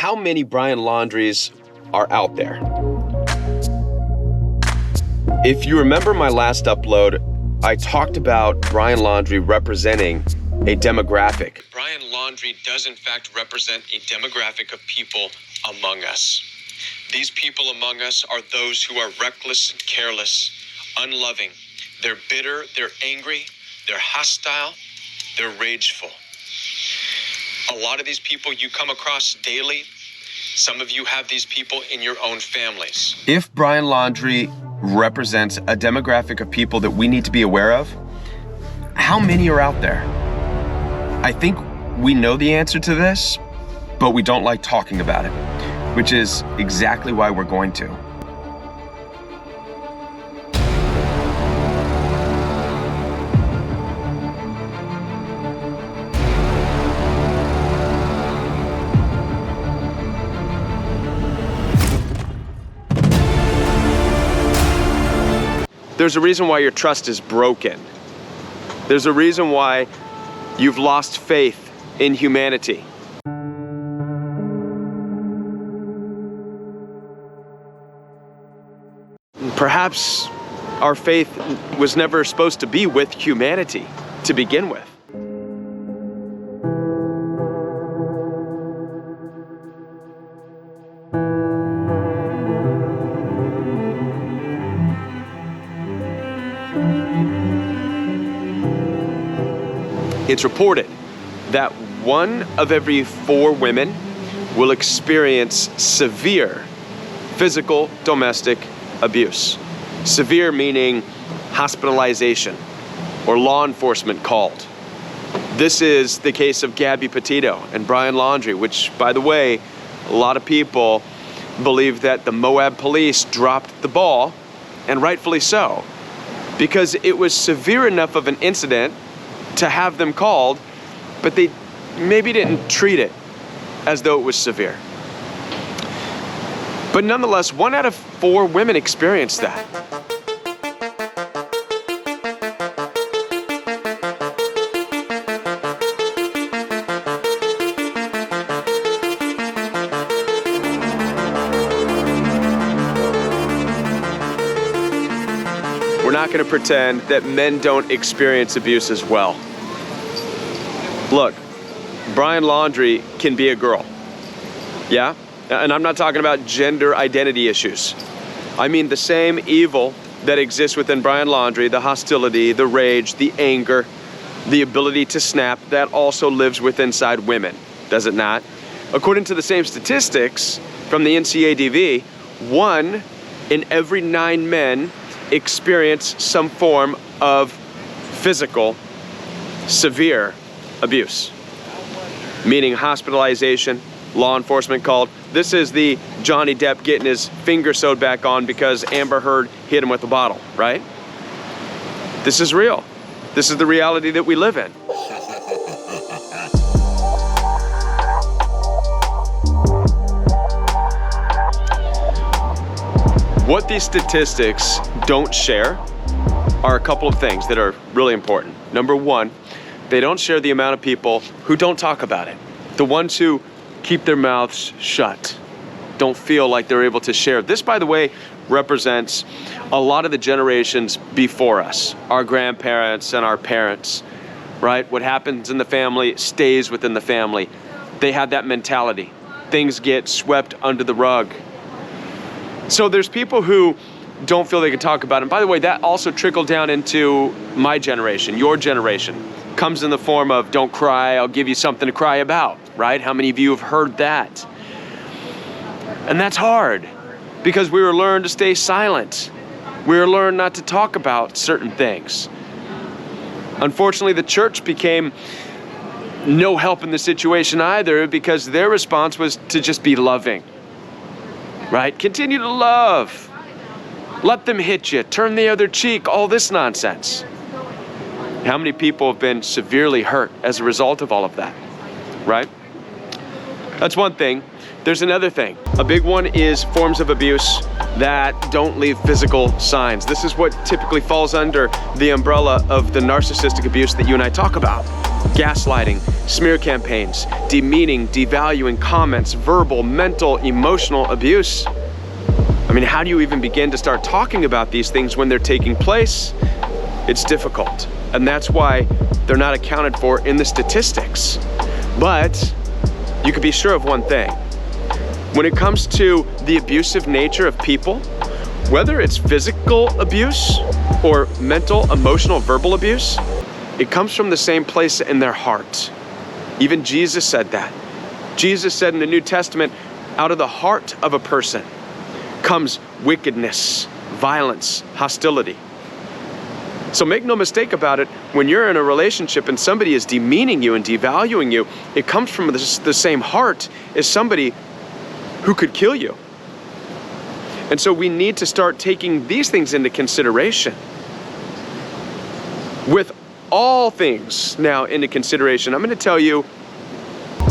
how many Brian Laundries are out there? If you remember my last upload, I talked about Brian Laundrie representing a demographic. Brian Laundrie does in fact represent a demographic of people among us. These people among us are those who are reckless and careless, unloving. They're bitter, they're angry, they're hostile, they're rageful. A lot of these people you come across daily. Some of you have these people in your own families. If Brian Laundrie represents a demographic of people that we need to be aware of, how many are out there? I think we know the answer to this, but we don't like talking about it, which is exactly why we're going to. There's a reason why your trust is broken. There's a reason why you've lost faith in humanity. Perhaps our faith was never supposed to be with humanity to begin with. It's reported that 1 of every 4 women will experience severe physical domestic abuse. Severe meaning hospitalization or law enforcement called. This is the case of Gabby Petito and Brian Laundrie, which, by the way, a lot of people believe that the Moab police dropped the ball, and rightfully so, because it was severe enough of an incident to have them called, but they maybe didn't treat it as though it was severe. But nonetheless, 1 out of 4 women experience that. We're not going to pretend that men don't experience abuse as well. Look, Brian Laundrie can be a girl. Yeah? And I'm not talking about gender identity issues. I mean the same evil that exists within Brian Laundrie, the hostility, the rage, the anger, the ability to snap, that also lives within inside women, does it not? According to the same statistics from the NCADV, 1 in every 9 men experience some form of physical, severe abuse, meaning hospitalization, law enforcement called. This is the Johnny Depp getting his finger sewed back on because Amber Heard hit him with a bottle, right? This is real. This is the reality that we live in. What these statistics don't share are a couple of things that are really important. Number 1, they don't share the amount of people who don't talk about it. The ones who keep their mouths shut, don't feel like they're able to share. This, by the way, represents a lot of the generations before us, our grandparents and our parents, right? What happens in the family stays within the family. They had that mentality. Things get swept under the rug. So there's people who don't feel they can talk about it. And by the way, that also trickled down into my generation, your generation. Comes in the form of, don't cry, I'll give you something to cry about, right? How many of you have heard that? And that's hard, because we were learned to stay silent. We were learned not to talk about certain things. Unfortunately, the church became no help in the situation either, because their response was to just be loving, right? Continue to love. Let them hit you, turn the other cheek, all this nonsense. How many people have been severely hurt as a result of all of that, right? That's one thing. There's another thing. A big one is forms of abuse that don't leave physical signs. This is what typically falls under the umbrella of the narcissistic abuse that you and I talk about. Gaslighting, smear campaigns, demeaning, devaluing comments, verbal, mental, emotional abuse. I mean, how do you even begin to start talking about these things when they're taking place? It's difficult. And that's why they're not accounted for in the statistics. But you can be sure of one thing. When it comes to the abusive nature of people, whether it's physical abuse or mental, emotional, verbal abuse, it comes from the same place in their heart. Even Jesus said that. Jesus said in the New Testament, out of the heart of a person comes wickedness, violence, hostility. So make no mistake about it, when you're in a relationship and somebody is demeaning you and devaluing you, it comes from the same heart as somebody who could kill you. And so we need to start taking these things into consideration. With all things now into consideration, I'm going to tell you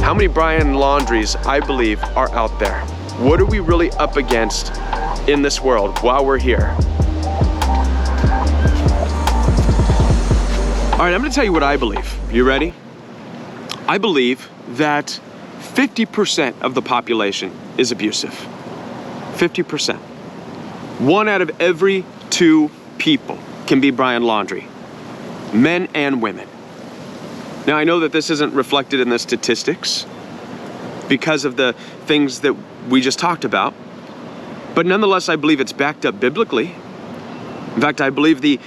how many Brian Laundries I believe are out there. What are we really up against in this world while we're here? All right, I'm going to tell you what I believe. You ready? I believe that 50% of the population is abusive. 50%. 1 out of every 2 people can be Brian Laundrie. Men and women. Now, I know that this isn't reflected in the statistics because of the things that we just talked about, but nonetheless, I believe it's backed up biblically. In fact, I believe the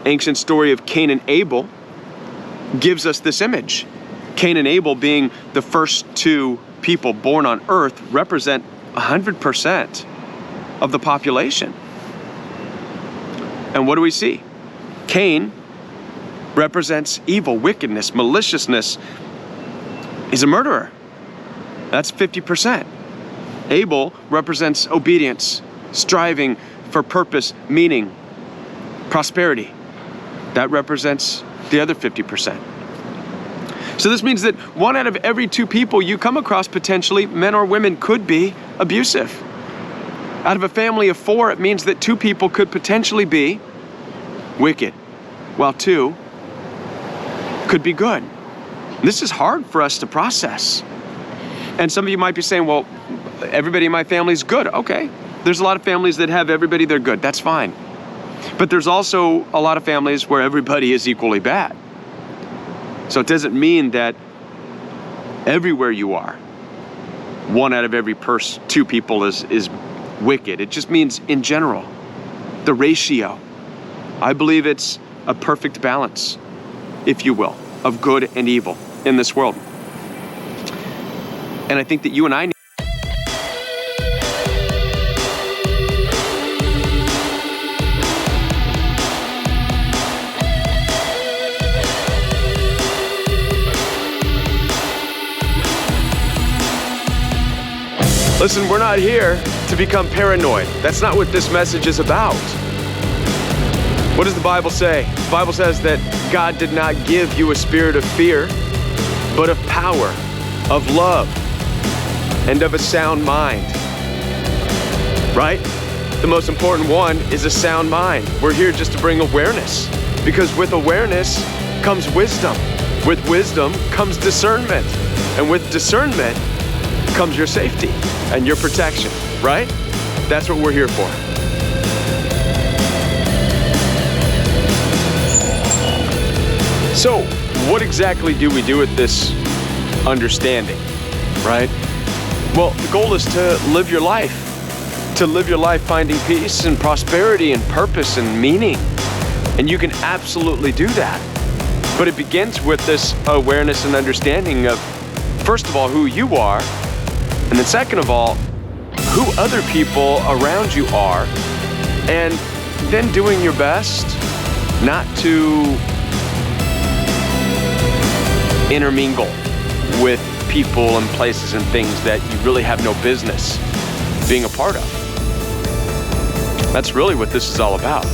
ancient story of Cain and Abel gives us this image. Cain and Abel, being the first 2 people born on earth, represent 100% of the population. And what do we see? Cain represents evil, wickedness, maliciousness. He's a murderer. That's 50%. Abel represents obedience, striving for purpose, meaning, prosperity. That represents the other 50%. So this means that 1 out of every 2 people you come across, potentially, men or women, could be abusive. Out of a family of 4, it means that 2 people could potentially be wicked, while 2 could be good. This is hard for us to process. And some of you might be saying, well, everybody in my family is good. Okay, there's a lot of families that have everybody they're good. That's fine. But there's also a lot of families where everybody is equally bad. So it doesn't mean that everywhere you are, 1 out of every 2 people is wicked. It just means in general, the ratio. I believe it's a perfect balance, if you will, of good and evil in this world. And I think that you and I need. Listen, we're not here to become paranoid. That's not what this message is about. What does the Bible say? The Bible says that God did not give you a spirit of fear, but of power, of love, and of a sound mind. Right? The most important one is a sound mind. We're here just to bring awareness, because with awareness comes wisdom. With wisdom comes discernment. And with discernment comes your safety and your protection, right? That's what we're here for. So, what exactly do we do with this understanding, right? Well, the goal is to live your life finding peace and prosperity and purpose and meaning. And you can absolutely do that. But it begins with this awareness and understanding of, first of all, who you are, and then second of all, who other people around you are, and then doing your best not to intermingle with people and places and things that you really have no business being a part of. That's really what this is all about.